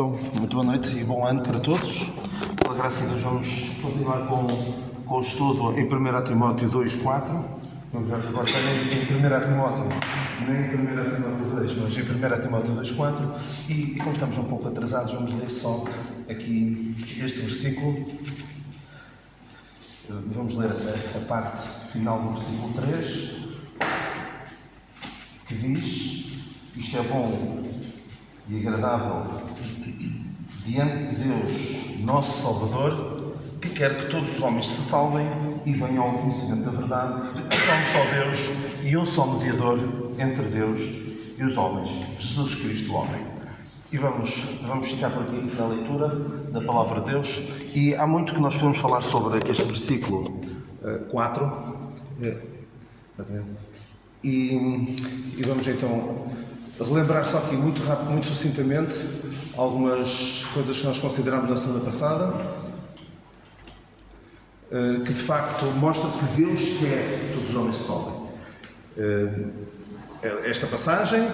Então, muito boa noite e bom ano para todos. Pela graça de Deus, vamos continuar com o estudo em 1 Timóteo 2,4. Vamos agora estar em 1 Timóteo, nem em 1 Timóteo 2, mas em 1 Timóteo 2,4. E como estamos um pouco atrasados, vamos ler só aqui este versículo. Vamos ler a parte final do versículo 3, que diz: isto é bom e agradável diante de Deus, nosso Salvador, que quer que todos os homens se salvem e venham ao conhecimento da verdade. Há um só Deus e um só mediador entre Deus e os homens, Jesus Cristo, o homem. E vamos ficar por aqui na leitura da Palavra de Deus. E há muito que nós podemos falar sobre este versículo 4. Exatamente. E vamos então relembrar só aqui muito rápido, muito sucintamente, algumas coisas que nós consideramos na semana passada, que de facto mostram que Deus quer que todos os homens se salvem. Esta passagem,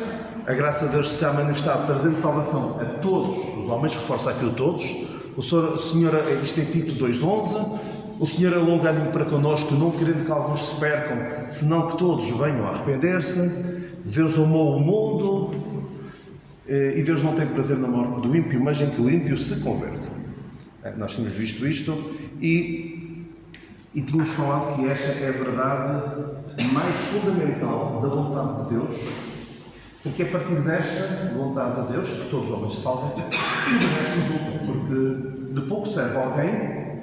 a graça de Deus se há manifestado trazendo salvação a todos os homens, reforça aquilo todos. O Senhor, isto em Tito 2,11, o Senhor é longânimo para connosco, não querendo que alguns se percam, senão que todos venham a arrepender-se. Deus amou o mundo e Deus não tem prazer na morte do ímpio, mas em que o ímpio se converte. Nós temos visto isto e tínhamos falado que esta é a verdade mais fundamental da vontade de Deus, porque a partir desta vontade de Deus, que todos os homens se salvem, tudo o resto resulta, porque de pouco serve alguém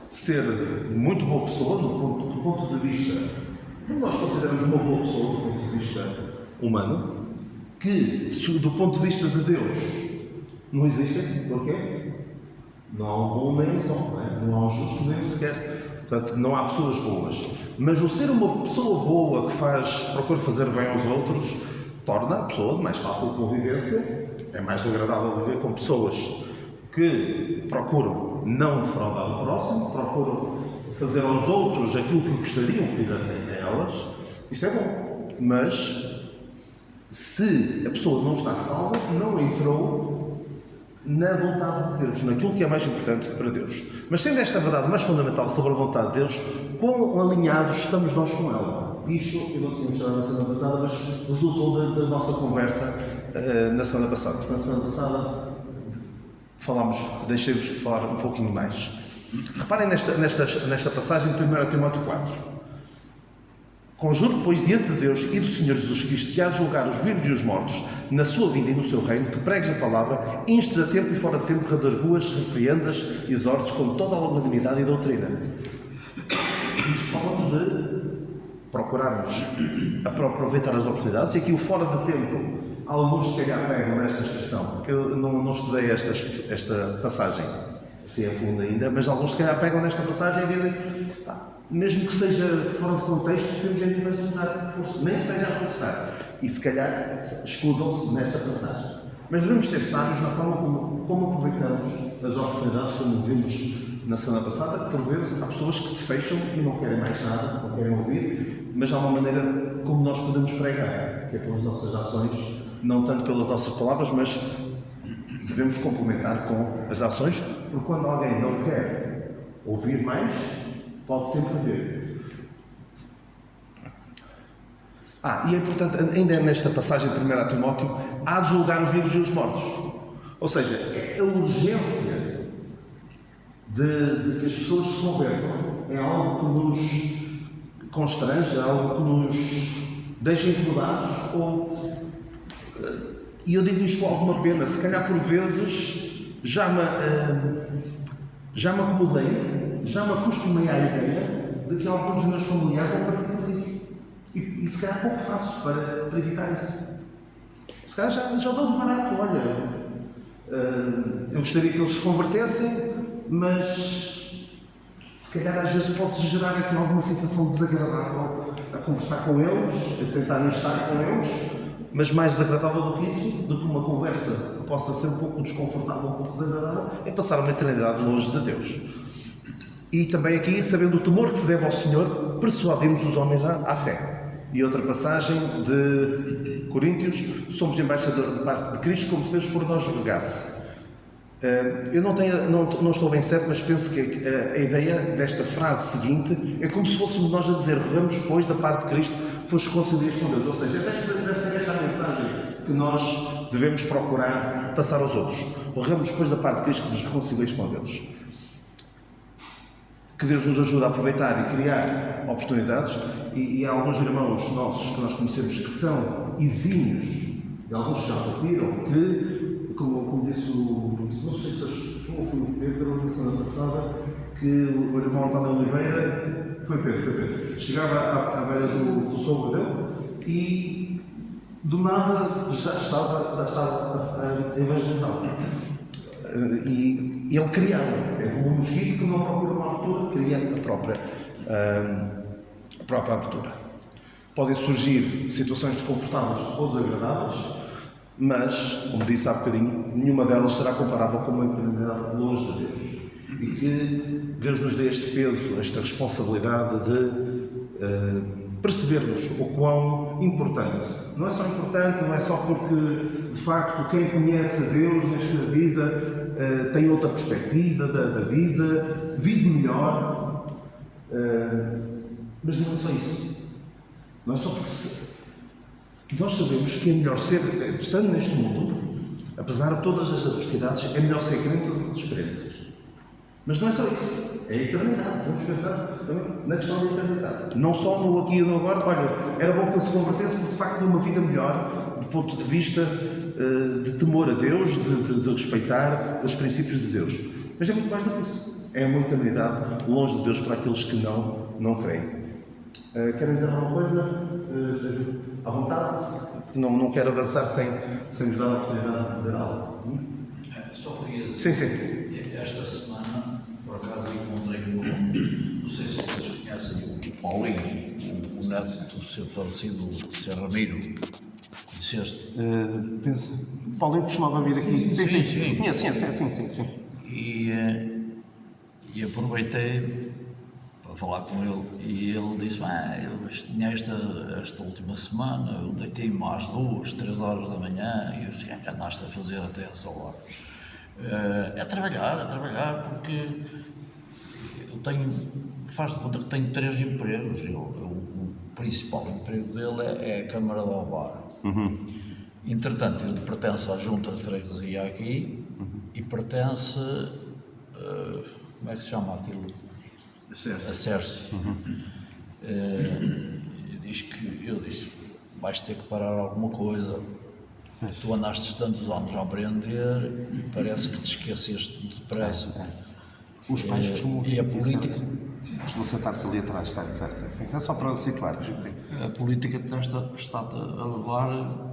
ser muito boa pessoa, do ponto de vista, nós consideramos uma boa pessoa do ponto de vista humano, que do ponto de vista de Deus não existem. Porquê? Não há um bom nem um só, não há um justo nem sequer. Portanto, não há pessoas boas. Mas o ser uma pessoa boa que procura fazer bem aos outros, torna a pessoa de mais fácil convivência. É mais agradável viver com pessoas que procuram não defraudar o próximo, procuram fazer aos outros aquilo que gostariam que fizessem a elas. Isso é bom. Mas se a pessoa não está salva, não entrou na vontade de Deus, naquilo que é mais importante para Deus. Mas sendo esta a verdade mais fundamental sobre a vontade de Deus, quão alinhados estamos nós com ela? Isto eu não tinha mostrado na semana passada, mas resultou da nossa conversa na semana passada. Porque na semana passada deixei-vos falar um pouquinho mais. Reparem nesta passagem de 1 Timóteo 4. Conjuro, pois, diante de Deus e do Senhor Jesus Cristo, que há de julgar os vivos e os mortos, na sua vinda e no seu reino, que pregues a palavra, instes a tempo e fora de tempo, redarguas, repreendas, exortes com toda a longanimidade e doutrina. Isto fala-nos de procurarmos aproveitar as oportunidades, e aqui o fora de tempo, alguns se calhar pegam nesta expressão. Eu não estudei esta passagem assim a fundo ainda, mas alguns se calhar pegam nesta passagem e dizem: mesmo que seja fora de contexto, temos gente a utilizar, nem seja a forçar. E se calhar escudam-se nesta passagem. Mas devemos ser sábios na forma como aproveitamos as oportunidades, como vimos na semana passada, que por vezes há pessoas que se fecham e não querem mais nada, não querem ouvir, mas há uma maneira como nós podemos pregar, que é pelas nossas ações, não tanto pelas nossas palavras, mas devemos complementar com as ações, porque quando alguém não quer ouvir mais, pode sempre ver. E é importante, ainda nesta passagem de 1 Timóteo, há de julgar os vivos e os mortos. Ou seja, é a urgência de que as pessoas se convertam. É algo que nos constrange, é algo que nos deixa incomodados. E eu digo isto com alguma pena, se calhar por vezes já me acomodei, já me acostumei à ideia de que alguns dos meus familiares vão partir perdidos. E se calhar pouco faço para evitar isso. Se calhar já dou de barato, olha, eu gostaria que eles se convertessem, mas se calhar às vezes pode gerar aqui alguma situação desagradável a conversar com eles, a tentar estar com eles, mas mais desagradável do que isso, do que uma conversa que possa ser um pouco desconfortável, um pouco desagradável, é passar uma eternidade longe de Deus. E também aqui, sabendo o temor que se deve ao Senhor, persuadimos os homens à fé. E outra passagem de Coríntios, somos embaixadores de parte de Cristo, como se Deus por nós rogasse. Eu não estou bem certo, mas penso que a ideia desta frase seguinte é como se fôssemos nós a dizer: rogamos, pois, da parte de Cristo, vos reconcilieis com Deus. Ou seja, deve ser esta a mensagem que nós devemos procurar passar aos outros. Rogamos, pois, da parte de Cristo, que vos reconcilieis com Deus. Que Deus nos ajude a aproveitar e criar oportunidades, e há alguns irmãos nossos que nós conhecemos que são exímios, e alguns já partiram, que, como disse não sei se foi o Pedro na semana passada, que o irmão António Oliveira, foi Pedro, chegava à beira do sogro dele e do nada já estava a evangelizar. E ele criava, é como um mosquito que não procura uma abertura, cria a própria abertura. Podem surgir situações desconfortáveis ou desagradáveis, mas, como disse há bocadinho, nenhuma delas será comparável com uma eternidade longe de Deus. E que Deus nos dê este peso, esta responsabilidade de percebermos o quão importante. Não é só importante, não é só porque, de facto, quem conhece a Deus nesta vida tem outra perspectiva da vida, vive melhor, mas não é só isso. Não é só porque nós sabemos que é melhor ser, estando neste mundo, apesar de todas as adversidades, é melhor ser crente do que descrente. Mas não é só isso. É a eternidade. Vamos pensar também na questão da eternidade. Não só no aqui e no agora. Olha, era bom que ele se convertesse porque, de facto, tinha uma vida melhor do ponto de vista de temor a Deus, de respeitar os princípios de Deus. Mas é muito mais do que isso. É uma eternidade longe de Deus para aqueles que não creem. Querem dizer alguma coisa? Seja à vontade. Não quero avançar sem nos dar a oportunidade de dizer algo. Só queria dizer. Sim. Esta semana, por acaso, encontrei não sei se vocês conhecem o Paulinho, o neto do seu falecido Sr. Ramiro. Conheceste? Penso. Paulinho costumava vir aqui. Sim. Conheço, sim. E aproveitei para falar com ele, e ele disse: esta última semana eu deitei-me às 2, 3 horas da manhã, e eu disse: o que andaste a fazer até essa hora? É trabalhar, porque eu faz de conta que tenho 3 empregos. O principal emprego dele é a Câmara de Alvar. Entretanto, ele pertence à Junta de Freguesia aqui e pertence, como é que se chama aquilo? A Cerce. Eu disse: vais ter que parar alguma coisa. Tu andaste tantos anos a aprender e parece que te esqueceste depressa. Os pais costumam vir. E a política. Costumam sentar-se ali atrás, certo. É só para situar, sim. A política está-te a levar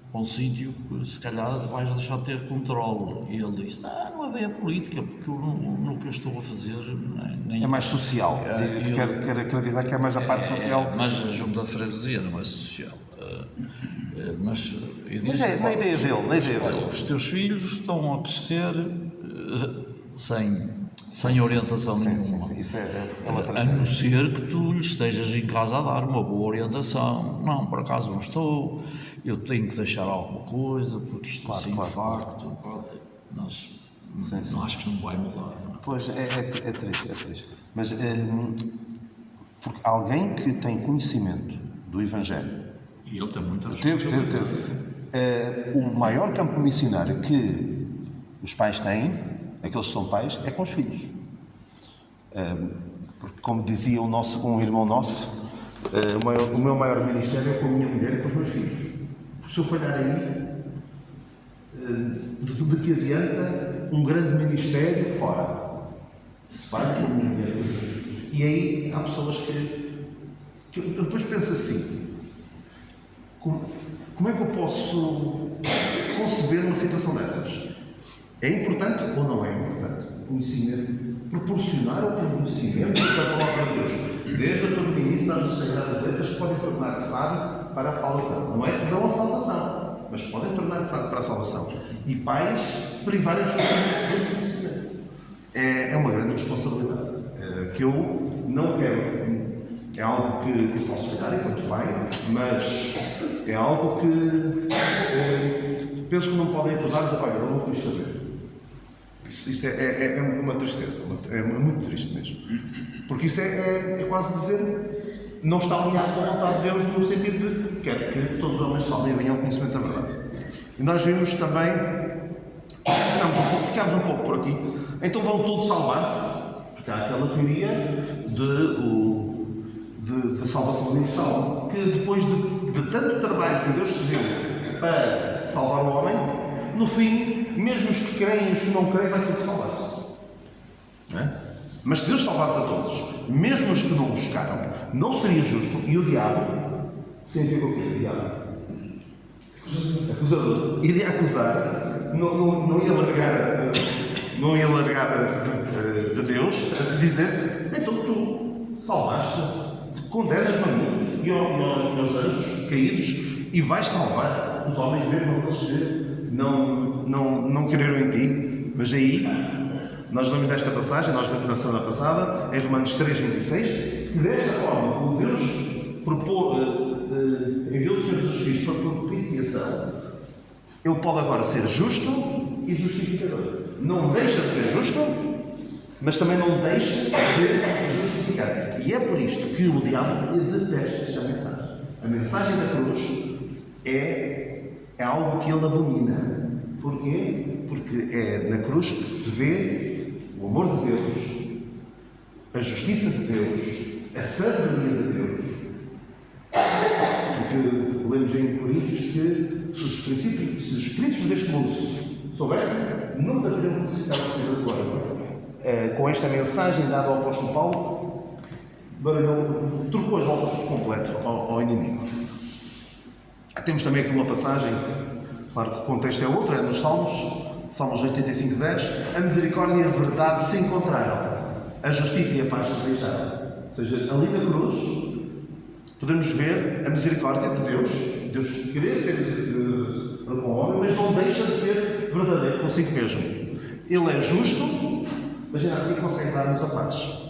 para um sítio que se calhar vais deixar de ter controle. E ele disse: não é bem a política, porque no que eu estou a fazer nem... É mais social. Quero acreditar que é mais a parte social. Mas a Junta de Freguesia não é social. Mas na ideia dele. Os teus filhos estão a crescer sem orientação nenhuma. Sim. Isso é uma a não ser que tu lhes estejas em casa a dar uma boa orientação. Não, por acaso não estou, eu tenho que deixar alguma coisa, porque isto de facto, mas não acho que não vai mudar. Não é? Pois, é triste. Mas porque alguém que tem conhecimento do Evangelho, e ele tem muita responsabilidade. O maior campo missionário que os pais têm, aqueles que são pais, é com os filhos. Porque, como dizia um irmão nosso, o meu maior ministério é com a minha mulher e com os meus filhos. Porque se eu falhar aí, de que adianta um grande ministério fora? Se vai com a minha mulher e com os meus filhos. E aí há pessoas que eu depois penso assim: como é que eu posso conceber uma situação dessas? É importante ou não é importante? Conhecimento, proporcionar o conhecimento da palavra de Deus, desde a tua início às Sagradas Letras, que podem tornar-te sábio para a salvação. Não é que dão a salvação, mas podem tornar-te sábio para a salvação. E pais privarem os seus filhos desse conhecimento. É uma grande responsabilidade que eu não quero. é algo que eu posso falhar, e muito bem, mas é algo que penso que não podem acusar do pai, eu não quis saber. Isso é uma tristeza, é muito triste mesmo. Porque isso é quase dizer, não está alinhado com a vontade de Deus, no sentido de quer que todos os homens salvem e venham ao conhecimento da verdade. E nós vimos também, ficámos um pouco por aqui, então vão todos salvar-se, porque há aquela teoria de salvação universal, que depois de tanto trabalho que Deus se deu para salvar o homem, no fim, mesmo os que creem e os que não creem, vai tudo salvar-se. Não é? Mas se Deus salvasse a todos, mesmo os que não buscaram, não seria justo, e o diabo, significa o quê? O diabo? Acusador. Iria acusar, não ia largar a Deus, a dizer, então tu salvaste, condenas maninhos e aos anjos caídos e vais salvar os homens mesmo aqueles que não creram em ti. Mas aí, nós lemos desta passagem, nós lemos na semana passada, em Romanos 3,26, que desta forma o Deus enviou o Senhor Jesus Cristo para propiciação. Ele pode agora ser justo e justificador. Não deixa de ser justo, mas também não deixa de justificar. E é por isto que o diabo detesta esta mensagem. A mensagem da cruz é algo que ele abomina. Porquê? Porque é na cruz que se vê o amor de Deus, a justiça de Deus, a sabedoria de Deus. Porque lemos em Coríntios que se os príncipes deste mundo soubessem, nunca teriam crucificado o Senhor agora. Com esta mensagem dada ao apóstolo Paulo, trocou as voltas por completo ao inimigo. Temos também aqui uma passagem, claro que o contexto é outro, é nos Salmos 85:10. A misericórdia e a verdade se encontraram, a justiça e a paz se deixaram. Ou seja, ali na cruz podemos ver a misericórdia de Deus. Deus querer ser misericordioso para com o homem, mas não deixa de ser verdadeiro consigo mesmo. Ele é justo, mas ainda assim consegue dar-nos a paz.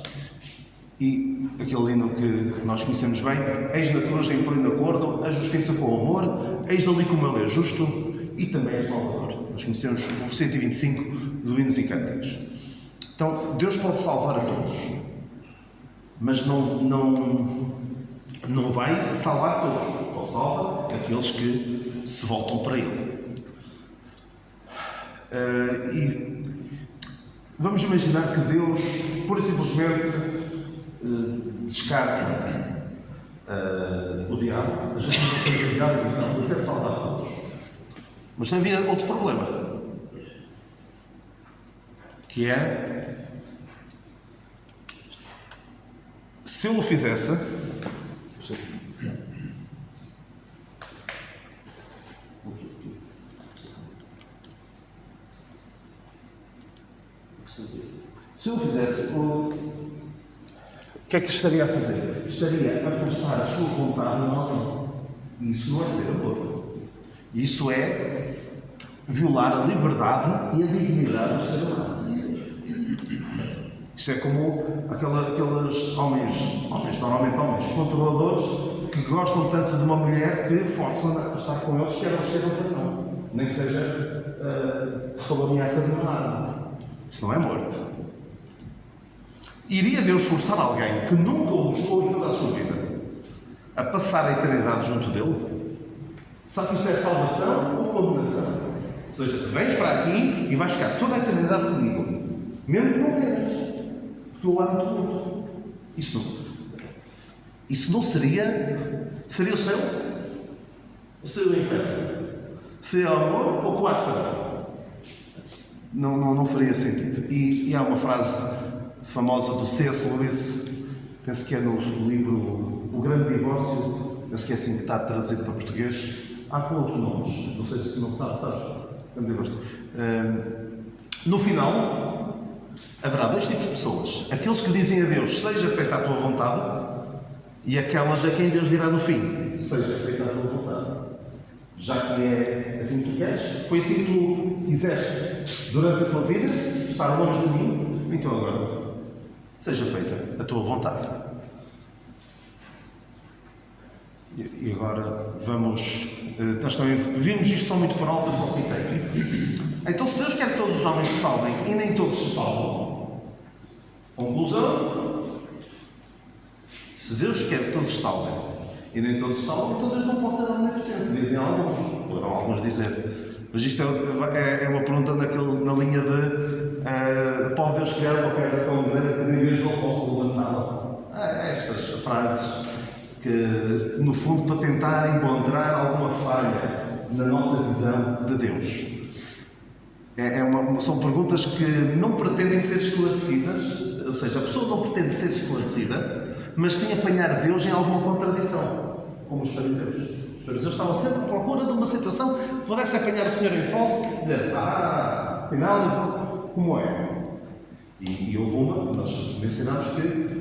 E aquele hino que nós conhecemos bem, eis na cruz em pleno acordo, a justiça com o amor, eis ali como ele é justo e também é salvador. Nós conhecemos o 125 do Hinos e Cânticos. Então, Deus pode salvar a todos, mas não vai salvar todos. Só salva aqueles que se voltam para Ele. E vamos imaginar que Deus, pura e simplesmente, descarta o diabo, a gente não fez o diabo e diz, não, eu quero salvar todos. Mas havia outro problema, que é, se ele o fizesse, o que é que estaria a fazer? Estaria a forçar a sua vontade em alguém. E isso não é ser amor. Isso é violar a liberdade e a dignidade do ser humano. Isso é como aqueles homens, normalmente homens, controladores, que gostam tanto de uma mulher que forçam a estar com eles, quer eles sejam ou não. Nem que seja sob a ameaça de matar. Isso não é amor. Iria Deus forçar alguém que nunca o buscou em toda a sua vida a passar a eternidade junto dele? Sabe que isto é salvação ou condenação? Ou seja, vens para aqui e vais ficar toda a eternidade comigo, mesmo que não queiras, porque eu amo-te muito. Isso não seria o céu? O céu e o inferno? Seria amor ou coação? Não faria sentido. E há uma frase famosa do C.S. Lewis, penso que é no livro O Grande Divórcio, penso que é assim que está traduzido para português. Há com outros nomes, não sei se não sabes? Grande Divórcio. No final, haverá dois tipos de pessoas: aqueles que dizem a Deus, seja feita a tua vontade, e aquelas a quem Deus dirá no fim, seja feita a tua vontade. Já que é assim que tu queres, foi assim que tu quiseste durante a tua vida, estar longe de mim, então agora seja feita a tua vontade. E agora vamos. Nós também vimos isto só muito por alto, eu só citei. Então, se Deus quer que todos os homens se salvem e nem todos se salvam, conclusão: se Deus quer que todos se salvem e nem todos se salvam, então Deus não pode ser omnipotente. Dizem alguns, poderão alguns dizer. Mas isto é uma pergunta na linha de pode Deus criar uma pedra tão grande que nem mesmo ele possa levantá-la? Estas frases que, no fundo, para tentar encontrar alguma falha na nossa visão de Deus. São perguntas que não pretendem ser esclarecidas, ou seja, a pessoa não pretende ser esclarecida, mas sim apanhar Deus em alguma contradição, como os fariseus. Os fariseus estavam sempre à procura de uma situação que pudesse apanhar o Senhor em falso e dizer: afinal, como é? E houve uma, nós mencionámos que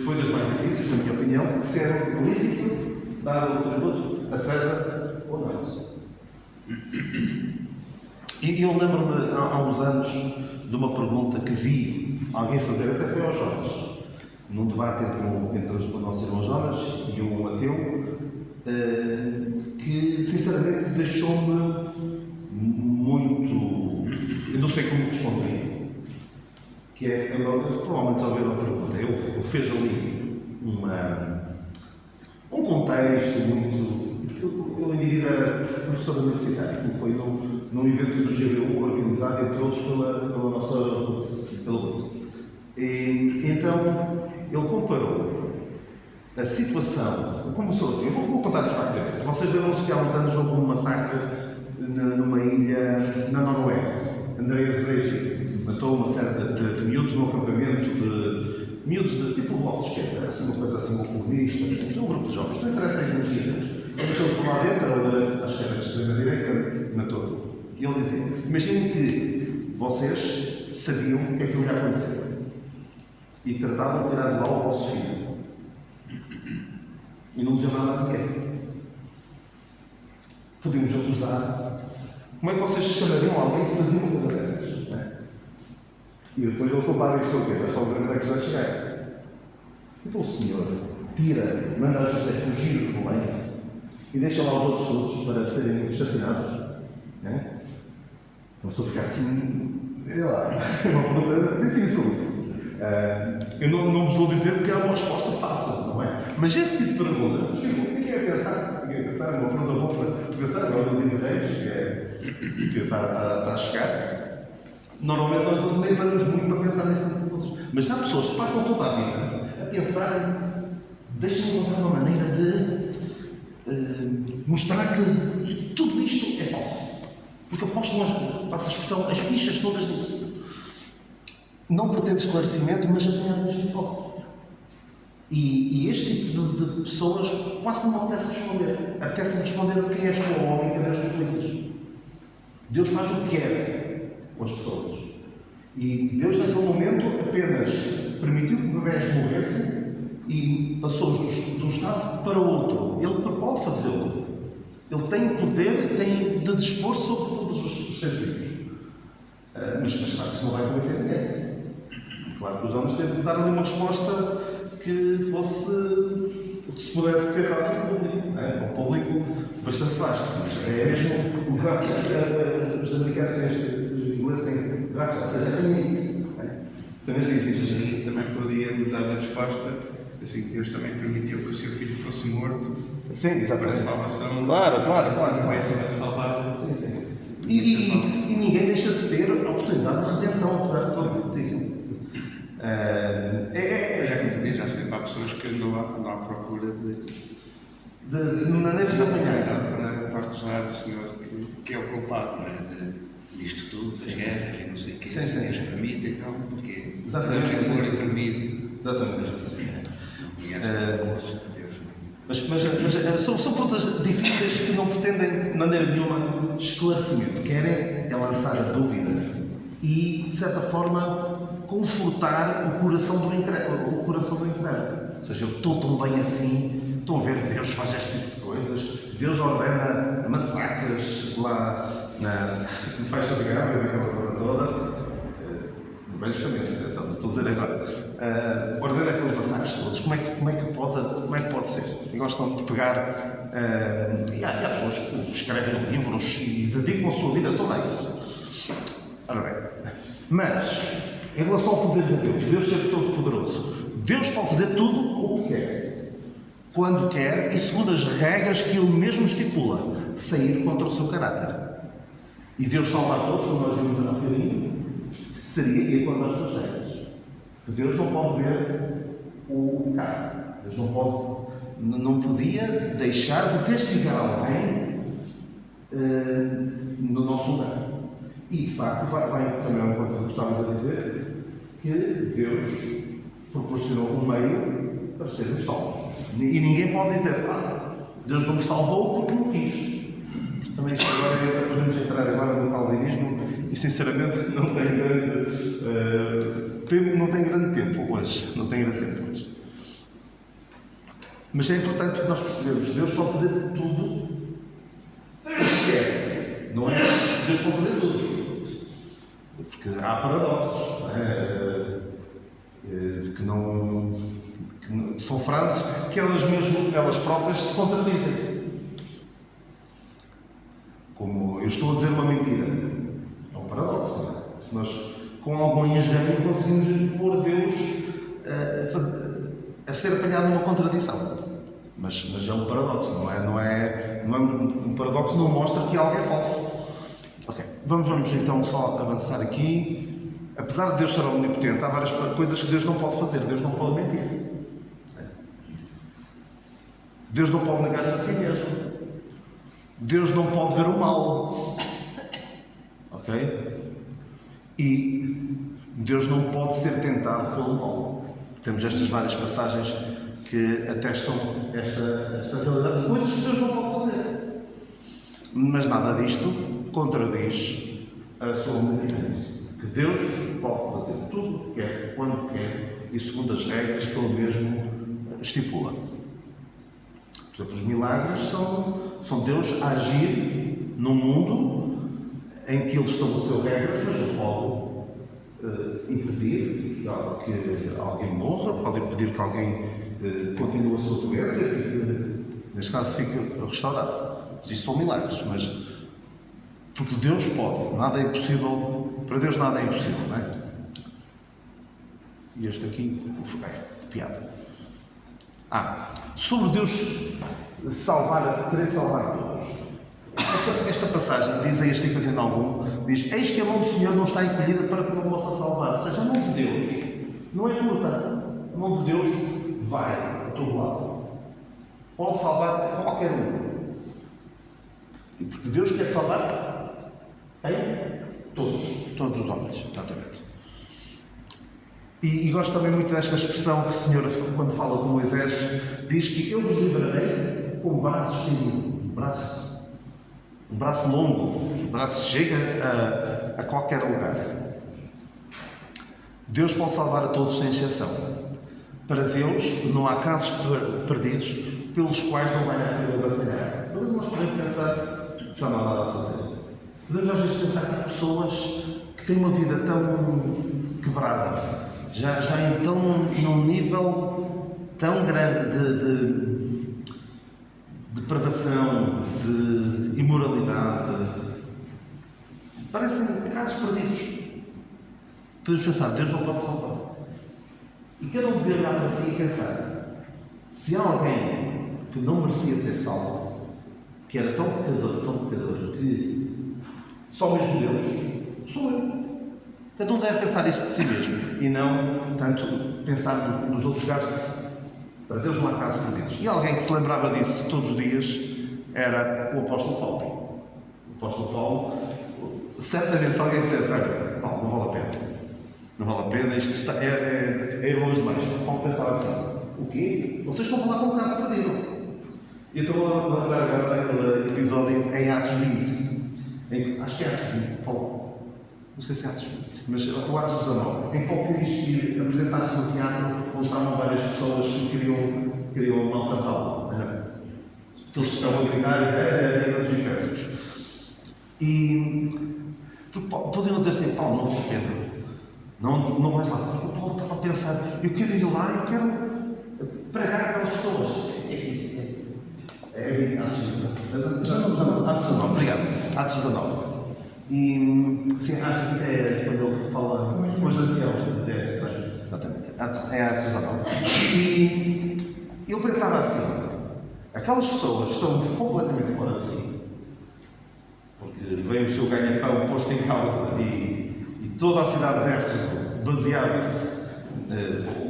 foi das mais difíceis, na minha opinião, se era lícito dar o tributo a César ou não. E eu lembro-me há uns anos de uma pergunta que vi alguém fazer, até foi aos Jonas, num debate entre o nosso irmão Jonas e um ateu, que sinceramente deixou-me muito. Eu não sei como responder. Que provavelmente já ouviram a pergunta. Ele fez ali um contexto muito. Eu em vida era professor universitário, que foi num evento do GBU organizado, entre outros, pela nossa Ruth. E então ele comparou a situação. Começou assim, eu vou contar-vos rapidamente. Vocês lembram-se que há uns anos houve um massacre numa ilha na Noruega. Andreas Breivik matou uma série de miúdos num acampamento de miúdos de tipo bloco de esquerda, assim, uma coisa assim, um comunista, um grupo de jovens, não interessa as energias. Ele matou por lá dentro, a esquerda de extrema-direita, matou tudo. E ele dizia: imaginem que vocês sabiam o que é que ia acontecer e tratavam de tirar de lá o vosso filho e não diziam nada a ninguém. Podíamos acusar. Como é que vocês chamariam alguém que fazia uma coisa dessas? E depois ele compara isto ao quê? Já só ver onde é que já chegar. Então o Senhor tira, manda a José fugir do rebanho e deixa lá os outros todos para serem assassinados. Começou a ficar assim, sei lá, é uma pergunta difícil. Eu não vos vou dizer porque é uma resposta fácil, não é? Mas esse tipo de pergunta, o que é pensar? O que é pensar? É uma pergunta boa para pensar agora no livro de Reis, que está a chegar. Normalmente nós nem paramos muito para pensar nesse tipo de perguntas. Mas há pessoas que passam toda a vida a pensar, deixem-me encontrar uma maneira de mostrar que tudo isto é falso. Porque eu posto, passo a expressão, as fichas todas nisso. Não pretende esclarecimento, mas apanhar isto é falso. E este tipo de pessoas quase não apetece responder. Apetece responder quem és tu, homem, quem és tu, políticos. Deus faz o que quer com as pessoas. E Deus, naquele momento, apenas permitiu que bebés morressem e passou de um estado para o outro. Ele pode fazê-lo. Ele tem o poder, tem de dispor sobre todos os seres vivos. Mas claro que isso não vai convencer ninguém. Claro que os homens têm de dar ali uma resposta que fosse o que se pudesse ser dado ao público. Ao público bastante vasto. Mas é mesmo o graças. Os americanos têm os ingleses têm graças, ou seja, é limite. E também podíamos dar a resposta assim que Deus também permitiu que o seu filho fosse morto. Sim, exatamente. Para a salvação. Claro. Não é salvar. Sim. E ninguém deixa de ter a oportunidade de redenção, portanto, sim. Já como tu dizes, já sempre há pessoas que andam à procura de maneiras de apanhar. para acusar o Senhor que é o culpado, não é? Disto tudo, das guerras e não sei o quê. Se Deus permite, então, porque se Deus for e permite. Exatamente. Deus. Mas são perguntas difíceis que não pretendem, de maneira nenhuma, esclarecimento. Querem é lançar a dúvida e, de certa forma, confortar o coração do incrédulo. Ou seja, eu estou tão bem assim, estão a ver, Deus faz este tipo de coisas, Deus ordena massacres lá no Faixa de Gaza, naquela zona toda, no Velho Testamento, atenção, estou a dizer agora. Ordena aqueles massacres todos. Como é que pode ser? E gostam de pegar. E há pessoas que escrevem livros e dedicam a sua vida toda a isso. Ora bem, mas, em relação ao poder de Deus, Deus ser todo poderoso, Deus pode fazer tudo o que quer, quando quer e segundo as regras que Ele mesmo estipula, sair contra o seu caráter. E Deus salvar todos, como nós vimos há um bocadinho, seria ir contra as suas regras. Porque Deus não pode ver o pecado. Deus não podia deixar de castigar alguém no nosso lugar. E, de facto, vai também ao encontro do que estávamos a dizer, que Deus proporcionou um meio para sermos salvos. E ninguém pode dizer, Deus não me salvou porque não quis. Também isto agora podemos entrar agora no calvinismo e, sinceramente, não tem grande tempo hoje. Mas é importante que nós percebemos que Deus pode fazer tudo o que quer. Não é? Deus pode fazer tudo. Porque há paradoxos, não é? Que são frases que elas próprias se contradizem. Como eu estou a dizer uma mentira. É um paradoxo, não é? Se nós, com algum engenho, conseguimos pôr Deus a ser apanhado numa contradição. Mas é um paradoxo, não é um paradoxo não mostra que algo é falso. Ok, vamos então só avançar aqui. Apesar de Deus ser omnipotente, há várias coisas que Deus não pode fazer. Deus não pode mentir. Deus não pode negar-se a si mesmo. Deus não pode ver o mal. Ok? E Deus não pode ser tentado pelo mal. Temos estas várias passagens que atestam esta realidade. Coisas que Deus não pode fazer. Mas nada disto contradiz a sua omnipotência. Que Deus pode fazer tudo o que quer, quando quer e segundo as regras que Ele mesmo estipula. Por exemplo, os milagres são Deus a agir num mundo em que Ele estabeleceu regras, mas Ele pode impedir que alguém morra, pode impedir que alguém continue a sua doença e, neste caso, fique restaurado. Mas isso são milagres, porque Deus pode, nada é impossível, para Deus nada é impossível, não é? E este aqui, copiado. Sobre Deus querer salvar todos. Esta passagem de Isaías 59:1 diz: eis que a mão do Senhor não está encolhida para que não possa salvar. Ou seja, a mão de Deus não é curta. A mão de Deus vai a todo lado. Pode salvar qualquer um. E porque Deus quer salvar todos os homens, exatamente. E gosto também muito desta expressão que o Senhor, quando fala com Moisés, diz que eu vos livrarei com braços sem um braço longo, um braço que chega a qualquer lugar. Deus pode salvar a todos sem exceção. Para Deus não há casos perdidos pelos quais não vai haver batalhar. Mas nós podemos pensar que já não há nada a fazer. Podemos às vezes pensar que há pessoas que têm uma vida tão quebrada, já então num nível tão grande de depravação, de imoralidade, parecem casos perdidos. Podemos pensar, Deus não pode salvar. E cada um deve olhar para si e pensar, se há alguém que não merecia ser salvo, que era tão pecador, que só mesmo Deus, sou eu. Cada um deve pensar isso de si mesmo e não tanto pensar nos outros casos. Para Deus não há casos perdidos. E alguém que se lembrava disso todos os dias era o apóstolo Paulo. O apóstolo Paulo, certamente se alguém dissesse, olha, Paulo, não vale a pena. Não vale a pena, isto é ir longe demais. Paulo pensava assim, o quê? Vocês estão a falar com um caso perdido. E eu estou a lembrar agora daquele episódio em Atos 20. Acho que é Atos 20, Paulo. Não sei se é Atos 20, mas o Atos 19, em Paulo quis ir apresentar-se no teatro onde estavam várias pessoas que queriam maltratá-lo. Que eles estavam a gritar dos Efésios. E podiam dizer assim, Paulo, não vale a pena. Não vais lá. Porque o Paulo estava a pensar, eu quero ir lá, eu quero pregar aquelas pessoas. É isso. É Atos 19. Obrigado. Atos 19. E sim, Atos é quando ele fala com os anciãos. Exatamente. É Atos 19. E eu pensava assim, aquelas pessoas estão completamente fora de si, porque veio o seu ganha-pão posto em causa e toda a cidade de Éfeso baseava-se,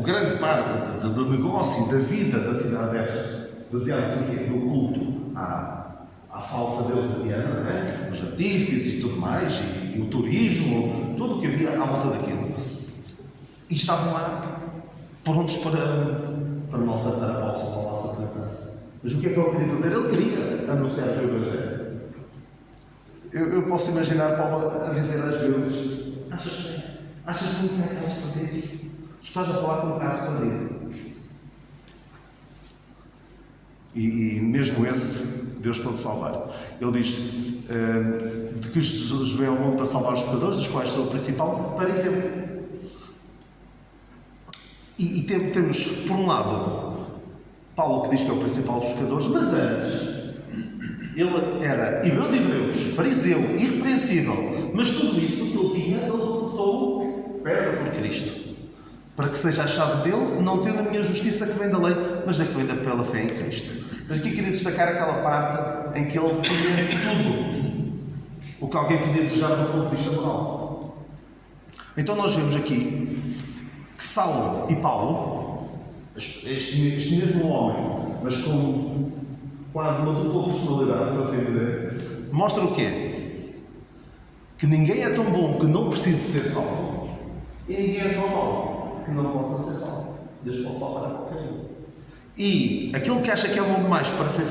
grande parte do negócio e da vida da cidade de Éfeso baseava-se no culto à falsa deusa Diana, né? Os artífices e tudo mais, e o turismo, tudo o que havia à volta daquilo. E estavam lá prontos para maltratar a vossa plantação. Mas o que é que ele queria fazer? Ele queria anunciar o seu Evangelho. Eu posso imaginar Paulo a dizer às vezes: achas muito que é caso perdido? Tu estás a falar com um caso perdido. E mesmo esse, Deus pode salvar. Ele diz de que Jesus veio ao mundo para salvar os pecadores, dos quais sou o principal, para exemplo. E temos, por um lado, Paulo que diz que é o principal dos pecadores, mas antes ele era hebreu de hebreus, fariseu, irrepreensível, mas tudo isso que ele tinha, ele voltou pedra por Cristo, para que seja achado dele, não tendo a minha justiça que vem da lei, mas a que vem pela fé em Cristo. Mas aqui queria destacar aquela parte em que ele tinha tudo o que alguém podia desejar do ponto de vista moral. Então nós vemos aqui que Saulo e Paulo, este mesmo homem, mas com quase uma dupla personalidade, por assim dizer, mostra o quê? Que ninguém é tão bom que não precise ser salvo, e ninguém é tão mau que não possa ser salvo. Deus pode salvar a qualquer um. E aquele que acha que é bom demais para ser,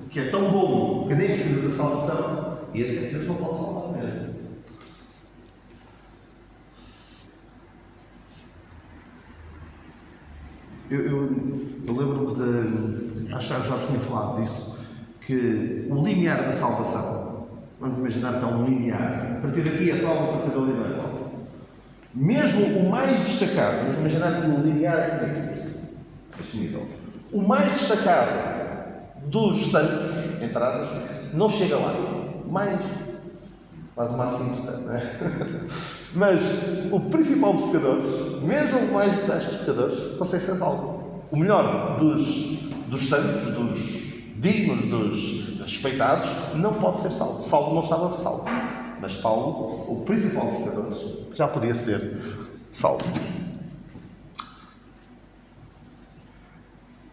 que é tão bom que nem precisa da salvação, esse é que Deus não pode salvar mesmo. Eu lembro-me de, acho que já vos tinha falado disso, que o limiar da salvação, vamos imaginar que há um limiar, a partir daqui é salvo, a partir dali não é salvo. Mesmo o mais destacado, vamos imaginar que o limiar é este nível. O mais destacado dos santos, entrados, não chega lá. Mais faz uma assíntota, não é? Mas o principal dos pecadores, mesmo o mais modesto dos pecadores, consegue ser salvo. O melhor dos santos, dos dignos, dos respeitados, não pode ser salvo. Saulo não estava salvo. Mas Paulo, o principal dos pecadores, já podia ser salvo.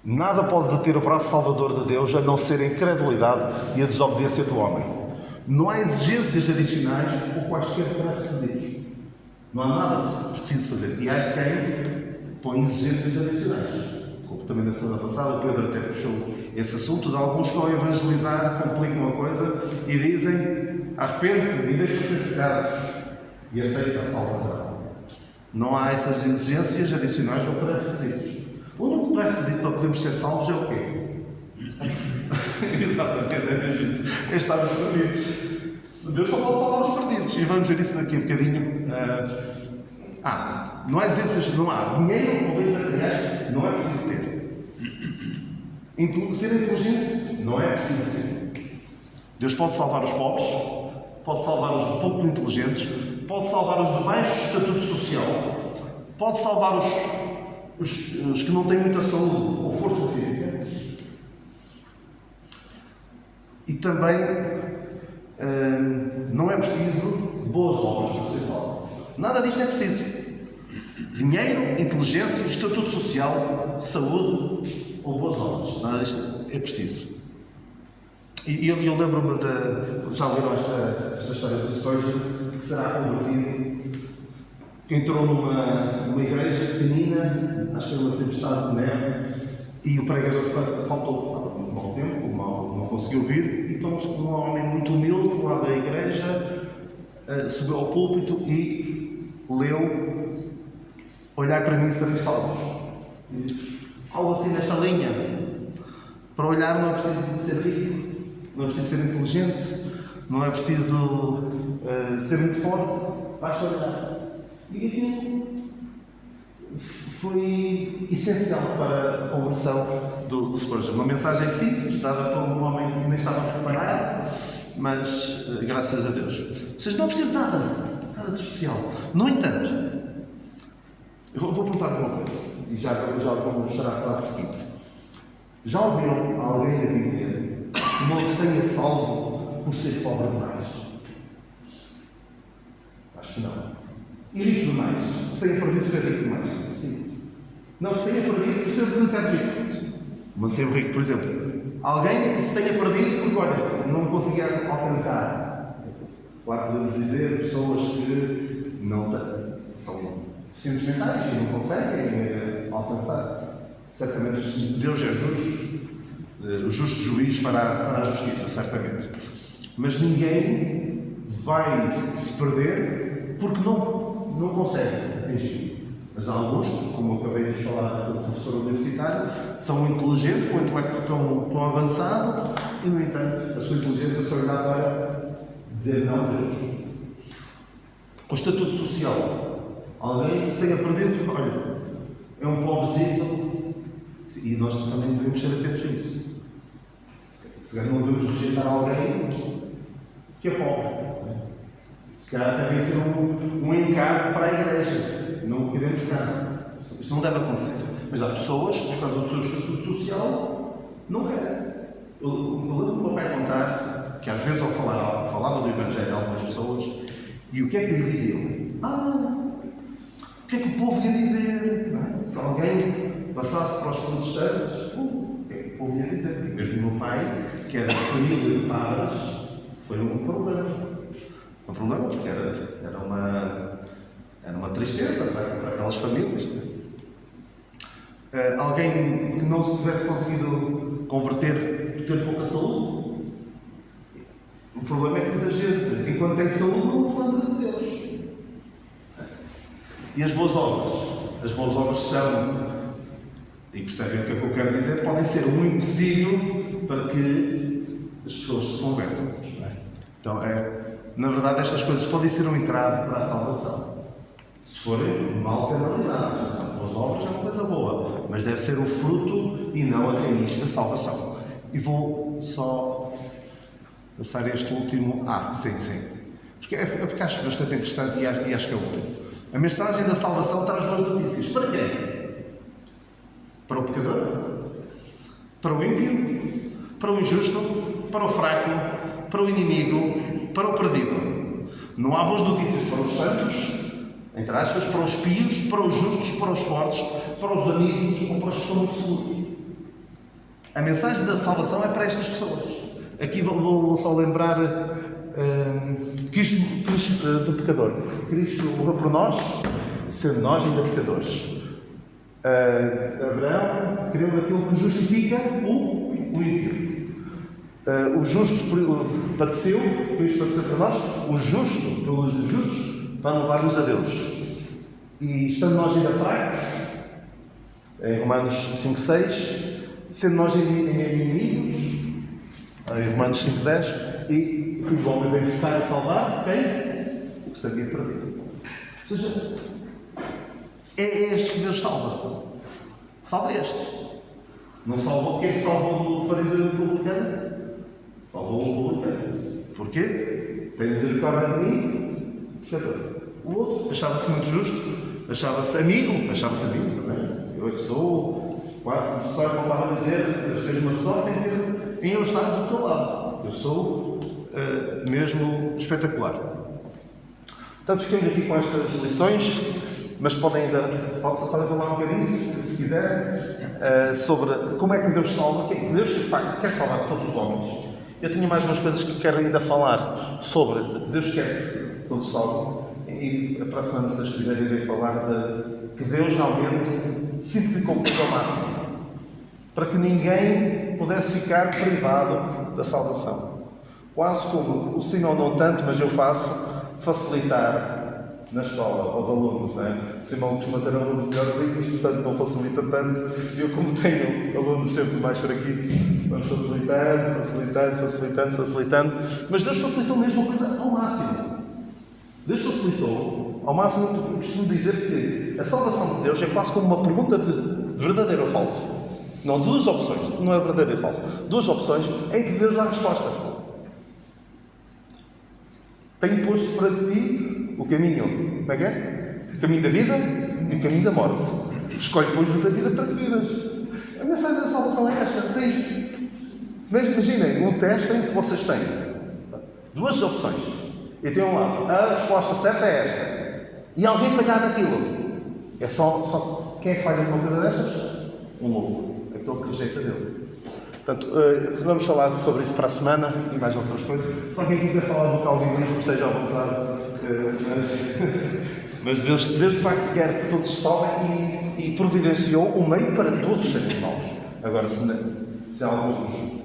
Nada pode deter o braço salvador de Deus a não ser a incredulidade e a desobediência do homem. Não há exigências adicionais ou quaisquer pré-requisitos. Não há nada que se precise fazer. E há quem põe exigências adicionais. Como também na semana passada, o Pedro até puxou esse assunto de alguns que ao evangelizar complicam a coisa e dizem: arrepende-te e deixa os teus pecados e aceita a salvação. Não há essas exigências adicionais ou pré-requisitos. O único pré-requisito para podermos ser salvos é o quê? Exatamente, é isso. É estarmos perdidos. Se Deus só pode salvar os perdidos. E vamos ver isso daqui a bocadinho. Não há exigências, não há dinheiro ou bens materiais, não é preciso ter. Ser inteligente, não é preciso ser. Deus pode salvar os pobres, pode salvar os pouco inteligentes, pode salvar os de baixo estatuto social, pode salvar os que não têm muita saúde ou força física. E também não é preciso boas obras para ser salvo. Nada disto é preciso. Dinheiro, inteligência, estatuto social, saúde ou boas obras. Nada disto é preciso. E eu lembro-me já ouviram esta história do Spurgeon, que será convertido, que entrou numa igreja pequenina, acho que era uma tempestade de neve, e o pregador faltou um bom tempo, não conseguiu vir, então um homem muito humilde lá da igreja subiu ao púlpito e leu: olhar para mim e sereis salvos. E disse algo assim nesta linha: para olhar não é preciso ser rico, não é preciso ser inteligente, não é preciso ser muito forte, basta olhar. E aquilo foi essencial para a conversão do Spurgeon. Uma mensagem simples, dada por um homem que nem estava preparado, mas graças a Deus. Vocês não precisam de nada de especial. No entanto, eu vou perguntar uma coisa, e já vou mostrar a frase seguinte. Já ouviram alguém da Bíblia que não se tenha salvo por ser pobre demais? Acho que não. E rico demais? Que se tenha perdido por ser rico demais? Sim. Não, que se tenha perdido por ser demasiado rico. Mancebo rico, por exemplo. Alguém que se tenha perdido porque, olha, não conseguia alcançar. Claro, podemos dizer pessoas que não são deficientes mentais e não conseguem alcançar. Certamente Deus é justo, o justo juiz fará justiça, certamente. Mas ninguém vai se perder porque não consegue atingir. Mas alguns, como eu acabei de falar do professor universitário, tão inteligente, com o intelecto tão avançado, e no entanto a sua inteligência só lhe dá para dizer não a Deus. O estatuto social. Alguém que se tenha perdido porque, olha, é um pobrezinho. E nós também devemos ser atentos a isso. Se calhar não devemos rejeitar alguém que é pobre. Se calhar deve ser um encargo para a igreja. Não o queremos cá. Isto não deve acontecer. Mas há pessoas, por causa do seu estatuto social, não querem. Eu lembro do meu pai contar que às vezes ao falava do Evangelho a algumas pessoas, e o que é que lhe diziam? O que é que o povo ia dizer? Não é? Se alguém passasse para os Frutos Santos, o que é que o povo ia dizer? E mesmo o meu pai, que era de família de padres, foi um problema. Um problema porque era uma tristeza para aquelas famílias. Alguém que não se tivesse conseguido converter por ter pouca saúde. O problema é que muita gente, enquanto tem saúde, não se lembra de Deus. E as boas obras? As boas obras são, e percebem o que é que eu quero dizer, podem ser um empecilho para que as pessoas se convertam. Não é? Então, na verdade, estas coisas podem ser um entrave para a salvação. Se forem mal canalizadas. As boas obras é uma coisa boa, mas deve ser o fruto e não a raiz da salvação. E vou só passar este último. Sim. Porque acho bastante interessante e acho que é o último. A mensagem da salvação traz boas notícias. Para quem? Para o pecador? Para o ímpio? Para o injusto? Para o fraco? Para o inimigo? Para o perdido? Não há boas notícias para os santos, entre aspas, para os pios, para os justos, para os fortes, para os amigos ou para os que estão muito seguros. A mensagem da salvação é para estas pessoas. Aqui vou só lembrar Cristo do pecador. Cristo morreu por nós, sendo nós ainda pecadores. Abraão creu naquilo que justifica o ímpio. O justo padeceu, Cristo padeceu para nós, o justo pelos justos para levar-nos a Deus. E estando nós ainda fracos, em Romanos 5:6, sendo nós inimigos, em Romanos 5:10, e o Filho do Homem veio buscar e salvar quem? O que se havia perdido. Ou seja, é este que Deus salva. Salva este. Não salvou. Quem é que salvou do fariseu e do publicano? Salvou o publicano. Porquê? Tem misericórdia de mim, pecador. O outro achava-se muito justo, achava-se amigo também. Eu é que sou, quase só faltava dizer, Deus fez uma sorte em eu estar do teu lado. Eu sou mesmo espetacular. Portanto, ficamos aqui com estas lições, mas podem falar um bocadinho, se quiserem, sobre como é que Deus salva. Deus, de facto, quer salvar todos os homens. Eu tinha mais umas coisas que quero ainda falar sobre Deus quer que todos salvem. E para a semana, se vocês quiserem, irei falar de que Deus realmente simplificou tudo ao máximo, para que ninguém pudesse ficar privado da salvação. Quase como o Senhor não tanto, mas eu faço, facilitar na escola aos alunos. Não é? O Simão costuma ter alunos melhores, portanto não facilita tanto. Eu, como tenho alunos sempre mais fraquitos, vamos facilitando. Mas Deus facilitou mesmo a coisa ao máximo. Deus facilitou Ao máximo, eu costumo dizer que a salvação de Deus é quase como uma pergunta de verdadeiro ou falso. Não, duas opções, não é verdadeiro ou falso. Duas opções em que Deus dá a resposta. Tenho posto para ti o caminho, como é que é? O caminho da vida e o caminho da morte. Escolhe, pois, o da vida para que vivas. A mensagem da salvação é esta. Mas imaginem um teste em que vocês têm duas opções. E tem um lado, a resposta certa é esta. E alguém falhar naquilo. É só quem é que falha numa coisa destas? Um louco. Aquele que rejeita dele. Portanto, vamos falar sobre isso para a semana e mais outras coisas. Só quem quiser falar do calvinismo esteja à vontade. Mas Deus de facto quer que todos se salvem e providenciou o meio para todos serem salvos. Agora, se alguns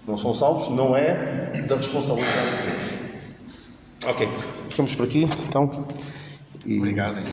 não são salvos, não é da responsabilidade de Deus. Ok, ficamos por aqui, então. Obrigado.